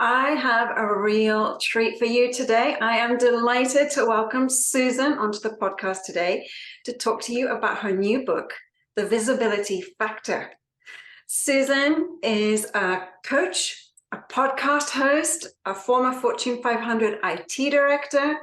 I have a real treat for you today. I am delighted to welcome Susan onto the podcast today to talk to you about her new book, The Visibility Factor. Susan is a coach, a podcast host, a former Fortune 500 IT director.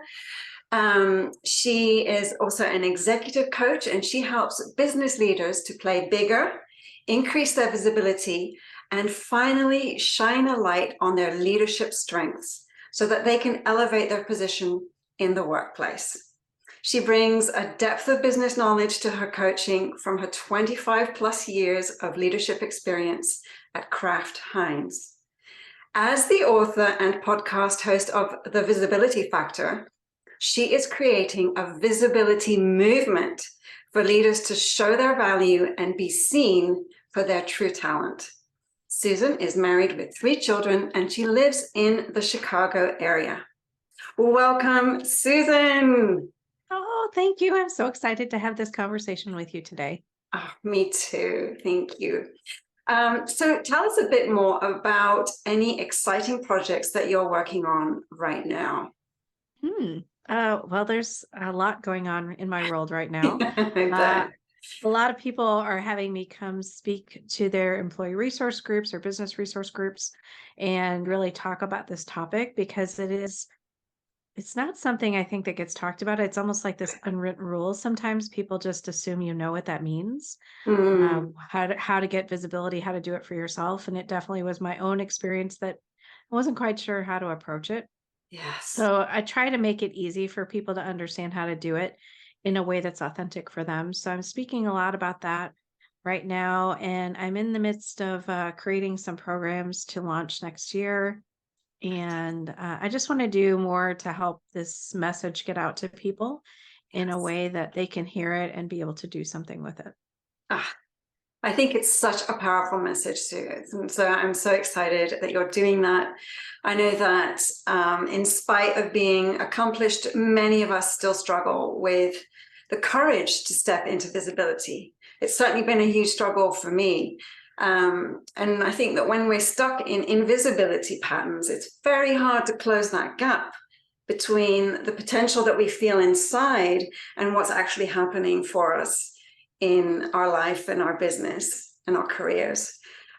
She is also an executive coach, and she helps business leaders to play bigger, increase their visibility, and finally shine a light on their leadership strengths so that they can elevate their position in the workplace. She brings a depth of business knowledge to her coaching from her 25 plus years of leadership experience at Kraft Heinz. As the author and podcast host of The Visibility Factor, she is creating a visibility movement for leaders to show their value and be seen for their true talent. Susan is married with 3 children, and she lives in the Chicago area. Welcome, Susan. Oh, thank you. I'm so excited to have this conversation with you today. Oh, me too. Thank you. So tell us a bit more about any exciting projects that you're working on right now. Well, there's a lot going on in my world right now. I A lot of people are having me come speak to their employee resource groups or business resource groups and really talk about this topic because it's not something I think that gets talked about. It's almost like this unwritten rule. Sometimes people just assume you know what that means, bet. how to get visibility, how to do it for yourself. And it definitely was my own experience that I wasn't quite sure how to approach it. Yes. So I try to make it easy for people to understand how to do it in a way that's authentic for them. So I'm speaking a lot about that right now. And I'm in the midst of creating some programs to launch next year. And I just want to do more to help this message get out to people in a Yes. way that they can hear it and be able to do something with it. I think it's such a powerful message too. And so I'm so excited that you're doing that. I know that in spite of being accomplished, many of us still struggle with the courage to step into visibility. It's certainly been a huge struggle for me. And I think that when we're stuck in invisibility patterns, it's very hard to close that gap between the potential that we feel inside and what's actually happening for us in our life and our business and our careers.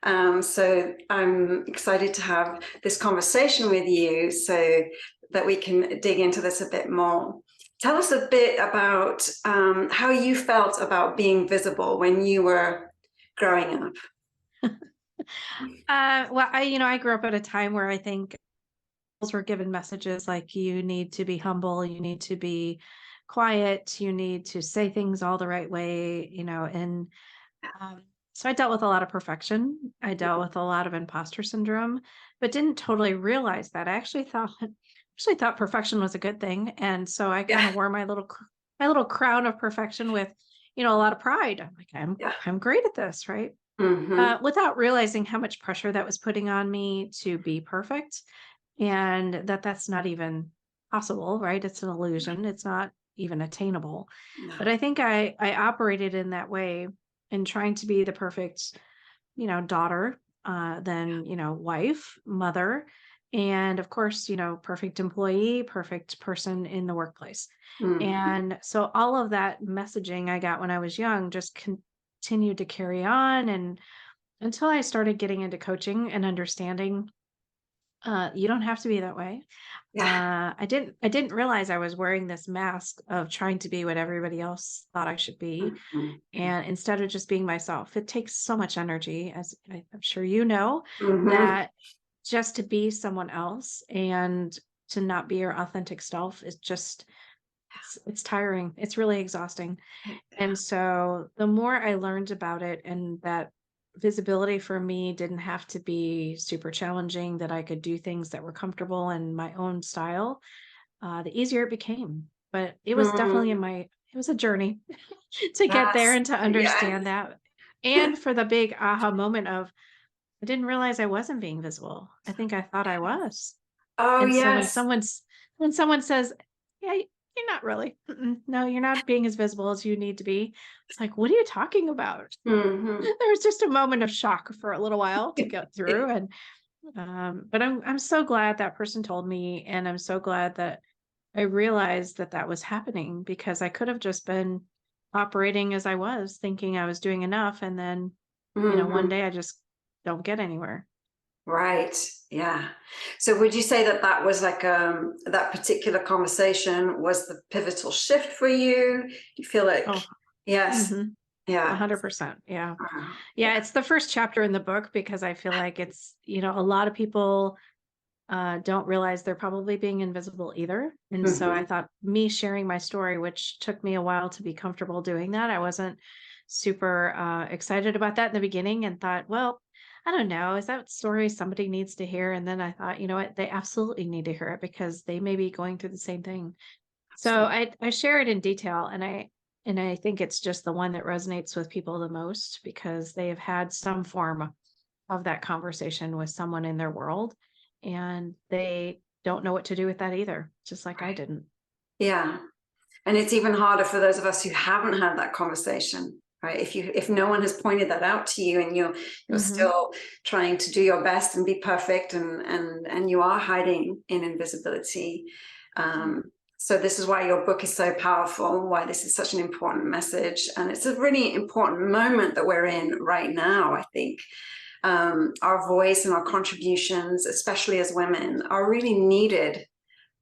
So I'm excited to have this conversation with you so that we can dig into this a bit more. Tell us a bit about how you felt about being visible when you were growing up. Well, I grew up at a time where I think girls were given messages like you need to be humble, you need to be quiet, you need to say things all the right way, and so I dealt with a lot of perfection. I dealt with a lot of imposter syndrome, but didn't totally realize that. I actually thought perfection was a good thing, and so I kind of wore my little crown of perfection with, a lot of pride. I'm like, I'm great at this, right? Without realizing how much pressure that was putting on me to be perfect, and that's not even possible, right? It's an illusion. It's not even attainable. But I think I operated in that way in trying to be the perfect, daughter, then, wife, mother, and of course, perfect employee, perfect person in the workplace. And so all of that messaging I got when I was young just continued to carry on, and until I started getting into coaching and understanding you don't have to be that way. I didn't realize I was wearing this mask of trying to be what everybody else thought I should be. And instead of just being myself, it takes so much energy, as I'm sure you know, that just to be someone else and to not be your authentic self is just it's tiring. It's really exhausting. And so the more I learned about it, and that visibility for me didn't have to be super challenging, that I could do things that were comfortable in my own style, the easier it became. But it was definitely it was a journey to get there and to understand that. And for the big aha moment of, I didn't realize I wasn't being visible. I think I thought I was. Oh, And so yes. when someone says, "Yeah, you're not really. No, you're not being as visible as you need to be." It's like, what are you talking about? There was just a moment of shock for a little while to go through, and But I'm so glad that person told me, and I'm so glad that I realized that that was happening, because I could have just been operating as I was, thinking I was doing enough, and then, one Mhm. day I just don't get anywhere. Right. Yeah. So would you say that that was like that particular conversation was the pivotal shift for you? You feel like Oh, yes. mhm, Yeah. 100%. Yeah. Yeah, Yeah. it's the first chapter in the book, because I feel like it's, a lot of people don't realize they're probably being invisible either. And so I Mhm. thought me sharing my story, which took me a while to be comfortable doing that. I wasn't super excited about that in the beginning, and thought, well, I don't know, is that story somebody needs to hear? And then I thought, you know what, they absolutely need to hear it, because they may be going through the same thing. So Absolutely. I share it in detail, and I think it's just the one that resonates with people the most, because they have had some form of that conversation with someone in their world, and they don't know what to do with that either, just like I didn't. Yeah. And it's even harder for those of us who haven't had that conversation, right? If no one has pointed that out to you, and you're Mhm. still trying to do your best and be perfect, and you are hiding in invisibility. Yeah, So this is why your book is so powerful, why this is such an important message. And it's a really important moment that we're in right now, I think. Our voice and our contributions, especially as women, are really needed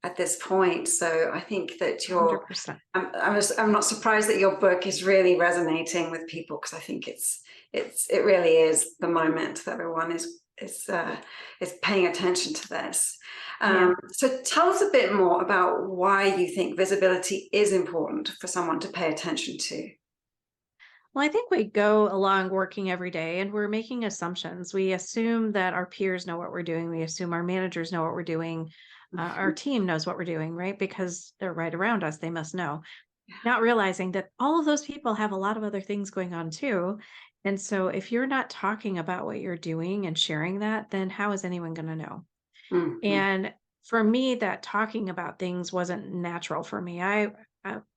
at this point. So I think that 100%. I'm not surprised that your book is really resonating with people, because I think it really is the moment that everyone is paying attention to this. Yeah. So tell us a bit more about why you think visibility is important for someone to pay attention to. Well, I think we go along working every day and we're making assumptions. We assume that our peers know what we're doing. We assume our managers know what we're doing. Our team knows what we're doing, right? Because they're right around us. They must know. Not realizing that all of those people have a lot of other things going on too. And so if you're not talking about what you're doing and sharing that, then how is anyone going to know? Mhm, And for me, that talking about things wasn't natural for me. I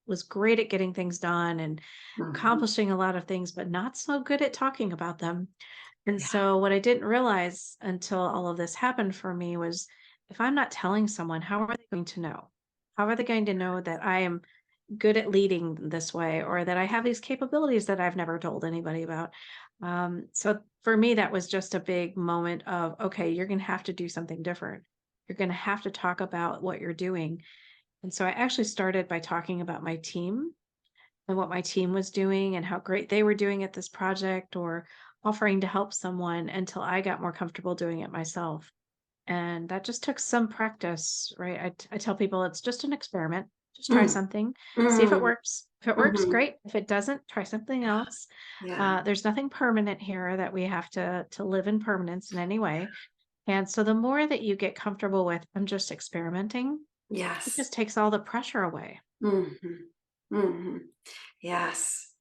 was great at getting things done and mhm. accomplishing a lot of things, but not so good at talking about them. And Yeah. so, what I didn't realize until all of this happened for me was, if I'm not telling someone, how are they going to know? How are they going to know that I am good at leading this way, or that I have these capabilities that I've never told anybody about? So, for me, that was just a big moment of, okay, you're going to have to do something different. You're going to have to talk about what you're doing. And so, I actually started by talking about my team and what my team was doing and how great they were doing at this project, or offering to help someone, until I got more comfortable doing it myself. And that just took some practice, right? I tell people it's just an experiment. Just try Mm, something, see if it mm, works. If it works, mhm. great. If it doesn't, try something else. Yeah. There's nothing permanent here that we have to live in permanence in any way. And so the more that you get comfortable with, I'm just experimenting, it Yes. just takes all the pressure away. Mhm, mhm. Yes.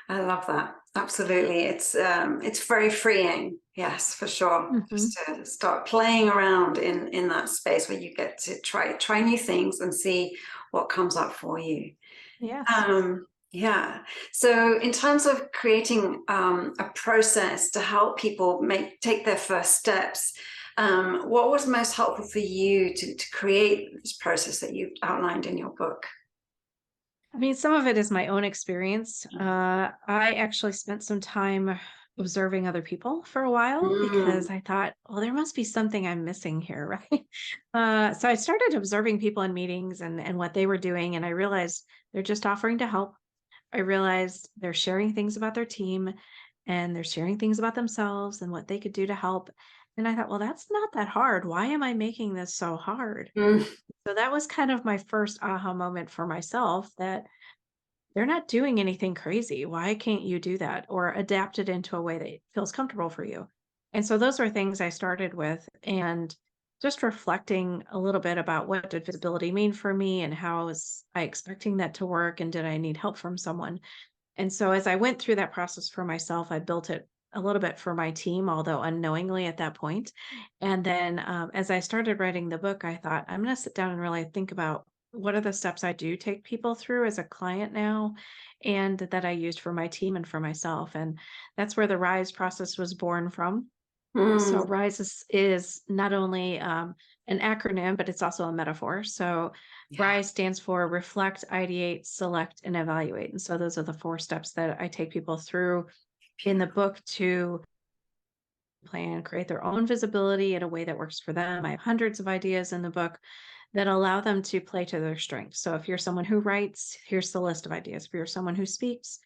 I love that. Absolutely. It's very freeing. Yes, for sure. Hmm. Just to start playing around in that space where you get to try new things and see what comes up for you. Yes. Yeah. So in terms of creating a process to help people take their first steps, what was most helpful for you to create this process that you've outlined in your book? I mean, some of it is my own experience. I actually spent some time observing other people for a while, Mm, because I thought, well, there must be something I'm missing here, right? So I started observing people in meetings and what they were doing, and I realized they're just offering to help. I realized they're sharing things about their team, and they're sharing things about themselves and what they could do to help. And I thought, well, that's not that hard. Why am I making this so hard? mm, So that was kind of my first aha moment for myself, that they're not doing anything crazy. Why can't you do that or adapt it into a way that feels comfortable for you? And so those are things I started with, and just reflecting a little bit about, what did visibility mean for me, and how was I expecting that to work, and did I need help from someone? And so as I went through that process for myself, I built it a little bit for my team, although unknowingly at that point. And then as I started writing the book, I thought, I'm going to sit down and really think about, what are the steps I do take people through as a client now, and that I used for my team and for myself. And that's where the RISE process was born from. So Mm. RISE is not only an acronym, but it's also a metaphor. So Yeah. RISE stands for reflect, ideate, select, and evaluate. And so those are the 4 steps that I take people through in the book to plan, create their own visibility in a way that works for them. I have hundreds of ideas in the book that allow them to play to their strengths. So if you're someone who writes, here's the list of ideas. If you're someone who speaks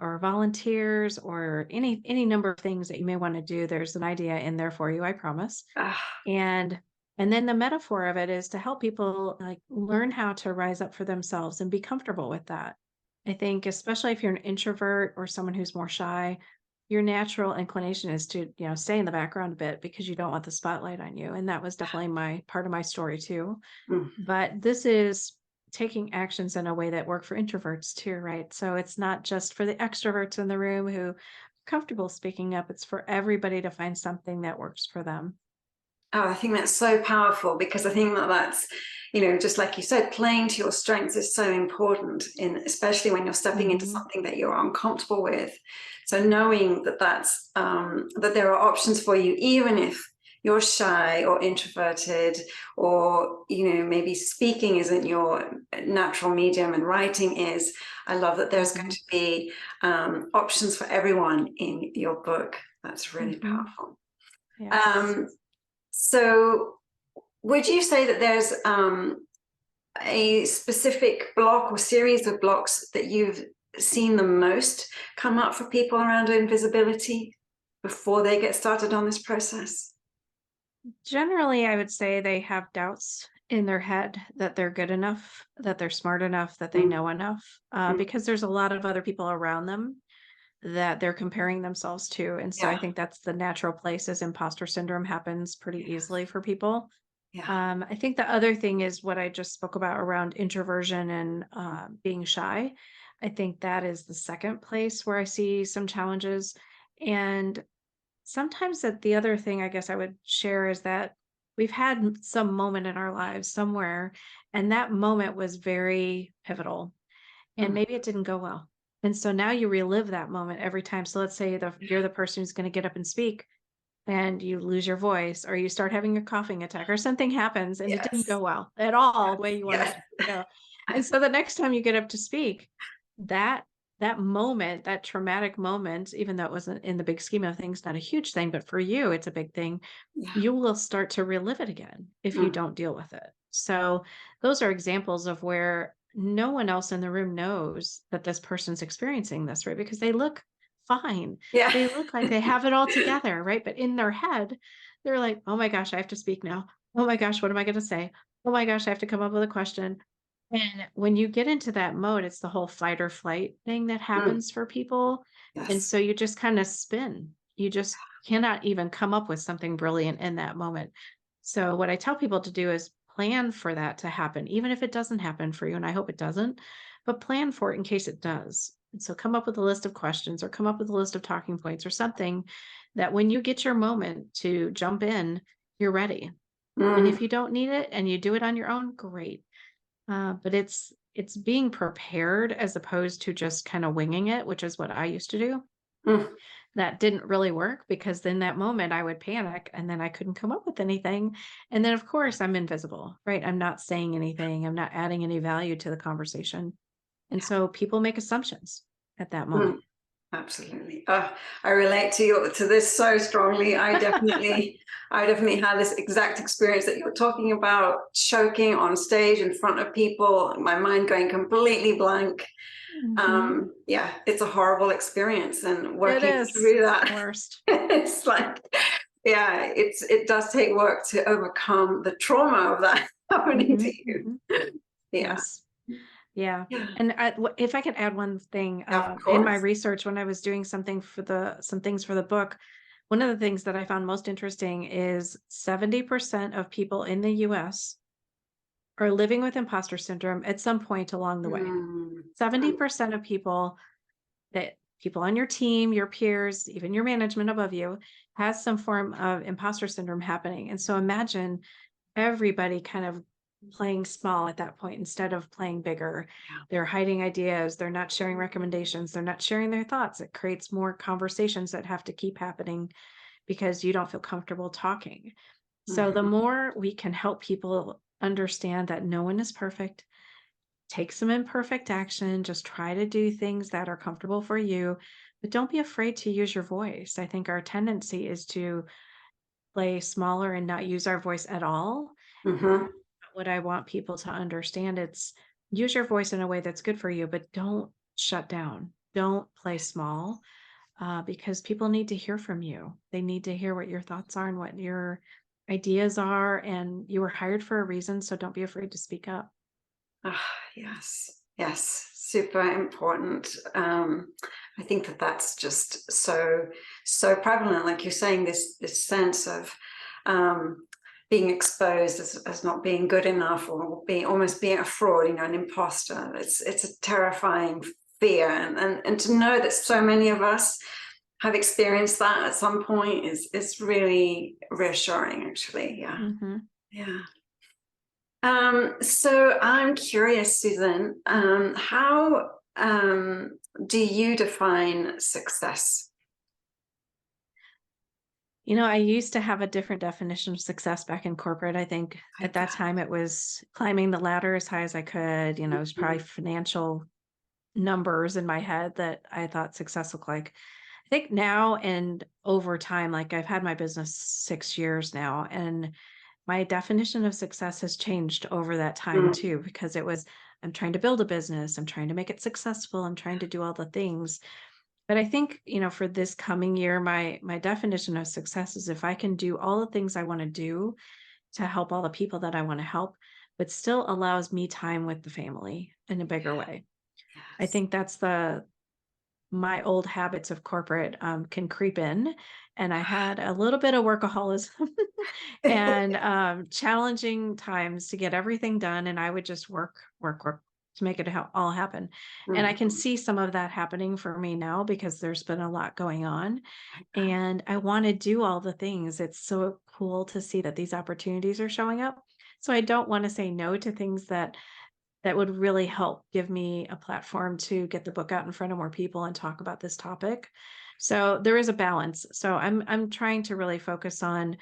or volunteers or any number of things that you may want to do, there's an idea in there for you, I promise. Ah, And and then the metaphor of it is to help people like learn how to rise up for themselves and be comfortable with that. I think especially if you're an introvert or someone who's more shy, your natural inclination is to, stay in the background a bit because you don't want the spotlight on you. And that was definitely my part of my story too. mm. But this is taking actions in a way that work for introverts too, right? So it's not just for the extroverts in the room who are comfortable speaking up, it's for everybody to find something that works for them. Oh, I think that's so powerful because I think that that's, just like you said, playing to your strengths is so important especially when you're stepping into Hmm. something that you're uncomfortable with. So knowing that that there are options for you, even if you're shy or introverted, or, maybe speaking isn't your natural medium and writing is. I love that there's going Hmm. to be options for everyone in your book. That's really Hmm. powerful. Yes. Um, so would you say that there's a specific block or series of blocks that you've seen the most come up for people around invisibility before they get started on this process? Generally, I would say they have doubts in their head that they're good enough, that they're smart enough, that they Mm, know enough, mm, because there's a lot of other people around them that they're comparing themselves to. And so I yeah, think that's the natural place as imposter syndrome happens pretty easily for people. yeah. I think the other thing is what I just spoke about around introversion and being shy. I think that is the second place where I see some challenges. And sometimes that the other thing I guess I would share is that we've had some moment in our lives somewhere, and that moment was very pivotal, and Mm, maybe it didn't go well. And so now you relive that moment every time. So let's say you're the person who's going to get up and speak and you lose your voice or you start having a coughing attack or something happens and it didn't yes, go well at all the way you wanted yes. it to go. And so the next time you get up to speak, that that moment, that traumatic moment, even though it wasn't in the big scheme of things, not a huge thing, but for you, it's a big thing. Yeah. You will start to relive it again if you Mm, don't deal with it. So those are examples of where no one else in the room knows that this person's experiencing this, right? Because they look fine. yeah. They look like they have it all together, right? But in their head, they're like, oh my gosh, I have to speak now. Oh my gosh, what am I going to say? Oh my gosh, I have to come up with a question. And when you get into that mode, it's the whole fight or flight thing that Mm, happens for people. And yes. so you just kind of spin. You just cannot even come up with something brilliant in that moment. So what I tell people to do is plan for that to happen, even if it doesn't happen for you. And I hope it doesn't, but plan for it in case it does. And so come up with a list of questions or come up with a list of talking points or something that when you get your moment to jump in, you're ready. And Mm, if you don't need it and you do it on your own, great. But it's being prepared as opposed to just kind of winging it, which is what I used to do. mm, That didn't really work because in that moment I would panic and then I couldn't come up with anything. And then of course I'm invisible, right? I'm not saying anything. I'm not adding any value to the conversation. And so people make assumptions at that mm. moment. Absolutely. I relate to this so strongly. I definitely had this exact experience that you're talking about, choking on stage in front of people, my mind going completely blank. Mhm. Yeah, it's a horrible experience, and It working is through the that, worst. it's like, yeah, it does take work to overcome the trauma of that happening to Mhm, you. mhm. Yeah. Yes. Yeah. Yeah, And if I could add one thing, of in my course. research, when I was doing some things for the book, one of the things that I found most interesting is 70% of people in the US are living with imposter syndrome at some point along the way. Mm, mm, 70% of people on your team, your peers, even your management above you has some form of imposter syndrome happening. And so imagine everybody kind of playing small at that point instead of playing bigger. yeah. They're hiding ideas, they're not sharing recommendations, they're not sharing their thoughts. It creates more conversations that have to keep happening. because you don't feel comfortable talking. So the Mhm. more we can help people understand that no one is perfect, take some imperfect action, just try to do things that are comfortable for you, but don't be afraid to use your voice. I think our tendency is to play smaller and not use our voice at all. Mhm. What I want people to understand, it's use your voice in a way that's good for you, but don't shut down. Don't play small, because people need to hear from you. They need to hear what your thoughts are and what your ideas are. And you were hired for a reason, so don't be afraid to speak up. Ah, yes, yes, super important. I think that that's just so prevalent. Like you're saying, this sense of being exposed as not being good enough, or being almost being a fraud, an imposter. It's a terrifying fear, and to know that so many of us have experienced that at some point is really reassuring, actually. Yeah, Hmm. yeah. So I'm curious, Susan, how do you define success? I used to have a different definition of success back in corporate. I think I at that bet. time it was climbing the ladder as high as I could. It was probably Mhm. financial numbers in my head that I thought success looked like. I think now and over time, like I've had my business 6 years now, and my definition of success has changed over that time Mm, too, because it was, I'm trying to build a business, I'm trying to make it successful, I'm trying to do all the things. But I think, for this coming year, my definition of success is if I can do all the things I want to do to help all the people that I want to help, but still allows me time with the family in a bigger way. I yes. think that's the my old habits of corporate can creep in. And I had a little bit of workaholism and challenging times to get everything done. And I would just work, work, work to make it all happen. And I can Mhm. see some of that happening for me now because there's been a lot going on. I bet. And I want to do all the things. It's so cool to see that these opportunities are showing up. So I don't want to say no to things that would really help give me a platform to get the book out in front of more people and talk about this topic. So there is a balance. So I'm trying to really focus on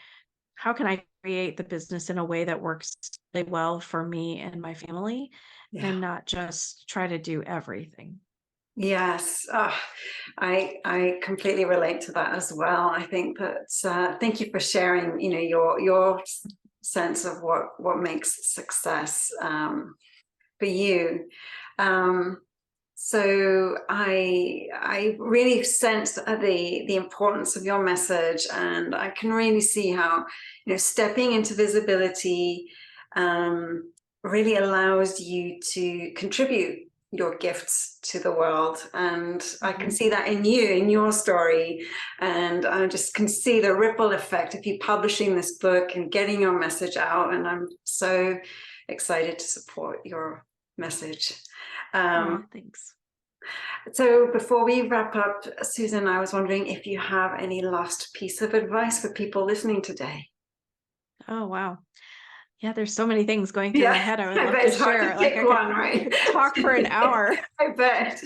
how can I create the business in a way that works really well for me and my family Yeah. and not just try to do everything. Yes. I completely relate to that as well. I think that thank you for sharing, your sense of what makes success for you. Um, So I really sense the importance of your message, and I can really see how stepping into visibility really allows you to contribute your gifts to the world, and I can Mhm. see that in you, in your story, and I just can see the ripple effect of you publishing this book and getting your message out, and I'm so excited to support your message. Oh, Um, thanks. so before we wrap up, Susan, I was wondering if you have any last piece of advice for people listening today. Oh, wow. Yeah, there's so many things going through my Yeah, head I would I love bet to it's hard to share. Like pick I could one, right? talk for an hour. I bet.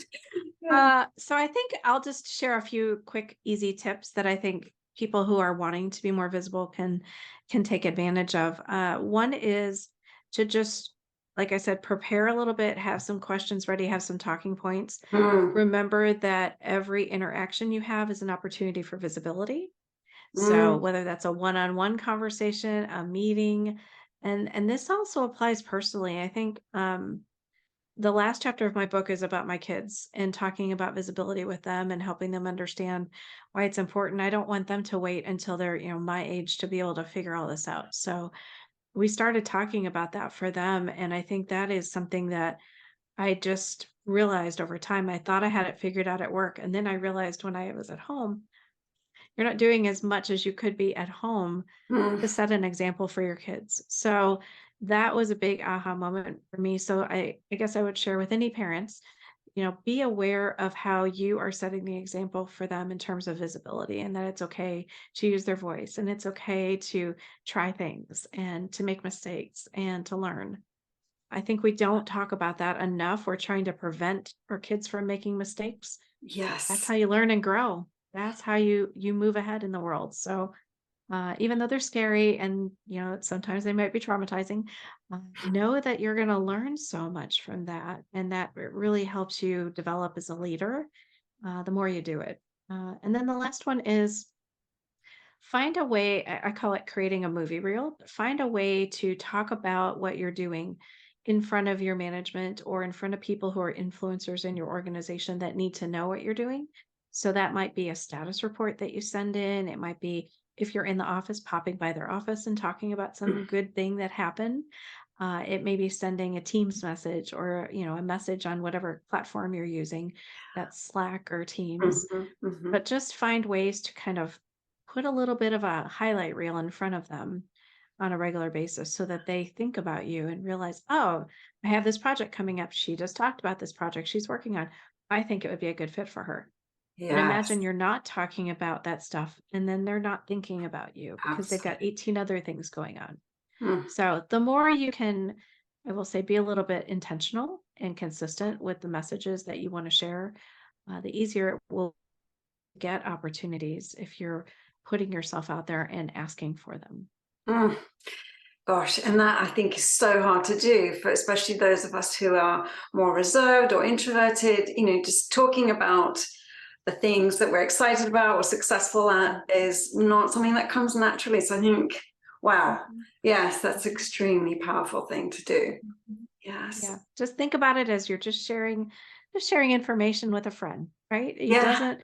Yeah. So I think I'll just share a few quick, easy tips that I think people who are wanting to be more visible can take advantage of. One is to just, like I said, prepare a little bit, have some questions ready, have some talking points. Mm, Remember that every interaction you have is an opportunity for visibility. So mm, whether that's a one-on-one conversation, a meeting, and this also applies personally. I think the last chapter of my book is about my kids and talking about visibility with them and helping them understand why it's important. I don't want them to wait until they're, my age to be able to figure all this out. So we started talking about that for them. And I think that is something that I just realized over time. I thought I had it figured out at work. And then I realized when I was at home, you're not doing as much as you could be at home mm. to set an example for your kids. So that was a big aha moment for me. So I guess I would share with any parents, be aware of how you are setting the example for them in terms of visibility and that it's okay to use their voice and it's okay to try things and to make mistakes and to learn. I think we don't talk about that enough. We're trying to prevent our kids from making mistakes. That's Yes. how you learn and grow. That's how you move ahead in the world. So even though they're scary and sometimes they might be traumatizing, know that you're going to learn so much from that, and that it really helps you develop as a leader the more you do it. And then the last one is find a way. I call it creating a movie reel. Find a way to talk about what you're doing in front of your management or in front of people who are influencers in your organization that need to know what you're doing. So that might be a status report that you send in. It might be, if you're in the office, popping by their office and talking about some good thing that happened. It may be sending a Teams message or a message on whatever platform you're using, that's Slack or Teams. Mhm, mhm. But just find ways to kind of put a little bit of a highlight reel in front of them on a regular basis so that they think about you and realize, oh, I have this project coming up. She just talked about this project she's working on. I think it would be a good fit for her. And Yes, imagine you're not talking about that stuff and then they're not thinking about you because they've got absolutely. 18 other things going on. Mm, So the more you can, I will say, be a little bit intentional and consistent with the messages that you want to share, the easier it will get opportunities if you're putting yourself out there and asking for them. mm. Gosh, and that I think is so hard to do for especially those of us who are more reserved or introverted. Just talking about the things that we're excited about or successful at is not something that comes naturally. So I think, wow, Mhm. yes, that's Mhm. extremely powerful thing to do. Mhm. Yes. Yeah. Just think about it as you're just sharing information with a friend, right? It Yeah. doesn't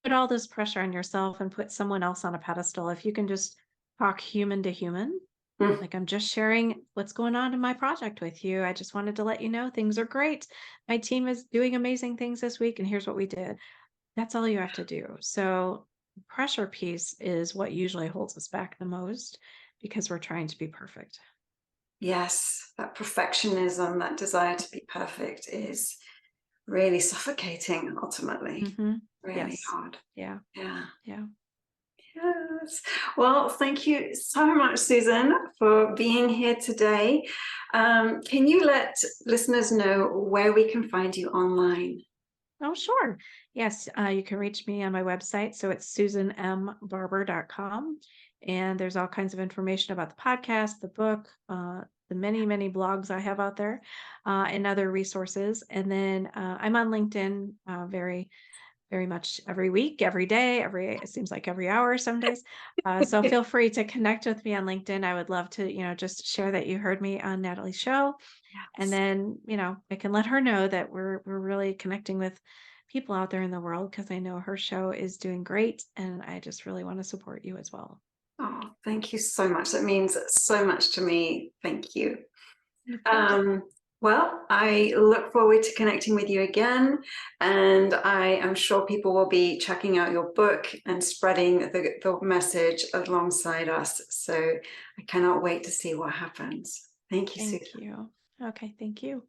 put all this pressure on yourself and put someone else on a pedestal. If you can just talk human to human, Mm, like, I'm just sharing what's going on in my project with you. I just wanted to let you know things are great. My team is doing amazing things this week, and here's what we did. That's all you have to do. So, the pressure piece is what usually holds us back the most because we're trying to be perfect. yes, that perfectionism, that desire to be perfect is really suffocating ultimately. Hmm. Really Yes. hard. Yeah. Yeah. Yeah. Yes. Well, thank you so much, Susan, for being here today. Can you let listeners know where we can find you online? Oh, sure. Yes, you can reach me on my website. So it's susanmbarber.com. And there's all kinds of information about the podcast, the book, the many, many blogs I have out there, and other resources. And then I'm on LinkedIn very, very much every week, every day, it seems like every hour some days. So feel free to connect with me on LinkedIn. I would love to, just share that you heard me on Natalie's show. And Yes. then, I can let her know that we're really connecting with people out there in the world because I know her show is doing great and I just really want to support you as well. Oh, thank you so much. That means so much to me. Thank you. Of course. Um, well, I look forward to connecting with you again, and I am sure people will be checking out your book and spreading the message alongside us. So I cannot wait to see what happens. Thank you, Thank Susan. you. Okay, thank you.